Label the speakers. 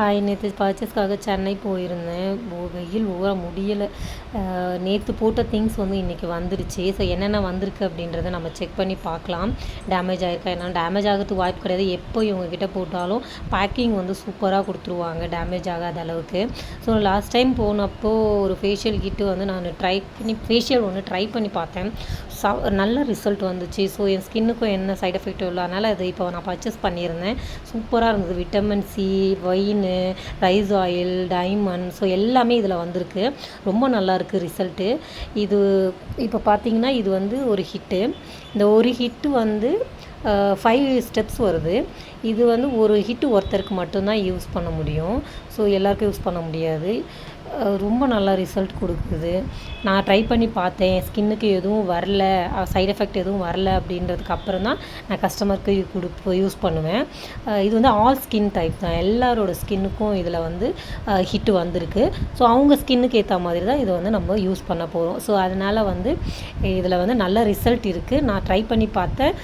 Speaker 1: Hi, நேற்று பர்ச்சேஸ்க்காக சென்னை போயிருந்தேன். வெயில் முடியலை. நேற்று போட்ட திங்ஸ் வந்து இன்றைக்கி வந்துருச்சு. ஸோ என்னென்ன வந்திருக்கு அப்படின்றத நம்ம செக் பண்ணி பார்க்கலாம். டேமேஜ் ஆகிருக்கா என்ன? டேமேஜ் ஆகிறதுக்கு வாய்ப்பு கிடையாது. எப்போ இவங்ககிட்ட போட்டாலும் பேக்கிங் வந்து சூப்பராக கொடுத்துருவாங்க, டேமேஜ் ஆகாத அளவுக்கு. ஸோ லாஸ்ட் டைம் போனப்போ ஒரு ஃபேஷியல் கிட்டு வந்து நான் ஃபேஷியல் ஒன்று ட்ரை பண்ணி பார்த்தேன். நல்ல ரிசல்ட் வந்துச்சு. ஸோ என் ஸ்கின்னுக்கும் என்ன சைட் எஃபெக்டும் இல்லை. அதனால் அது இப்போ நான் பர்ச்சேஸ் பண்ணியிருந்தேன். சூப்பராக இருந்தது. Vitamin C, wine, rice oil, diamond, so எல்லாமே இதில் வந்திருக்கு. ரொம்ப நல்லாயிருக்கு ரிசல்ட்டு. இது இப்போ பார்த்திங்கன்னா இது வந்து ஒரு ஹிட்டு. இந்த ஒரு ஹிட்டு வந்து 5 ஸ்டெப்ஸ் வருது. இது வந்து ஒரு ஹிட்டு ஒருத்தருக்கு மட்டும்தான் யூஸ் பண்ண முடியும். ஸோ எல்லாருக்கும் யூஸ் பண்ண முடியாது. ரொம்ப நல்லா ரிசல்ட் கொடுக்குது. நான் ட்ரை பண்ணி பார்த்தேன். ஸ்கின்னுக்கு எதுவும் வரல, சைட் எஃபெக்ட் எதுவும் வரல அப்படின்றதுக்கு அப்புறம் தான் நான் கஸ்டமருக்கு யூஸ் பண்ணுவேன். இது வந்து ஆல் ஸ்கின் டைப் தான். எல்லாரோட ஸ்கின்னுக்கும் இதில் வந்து ஹிட்டு வந்திருக்கு. ஸோ அவங்க ஸ்கின்னுக்கு ஏற்ற மாதிரி தான் இதை வந்து நம்ம யூஸ் பண்ண போகிறோம். ஸோ அதனால் வந்து இதில் வந்து நல்ல ரிசல்ட் இருக்குது. நான் ட்ரை பண்ணி பார்த்தேன்.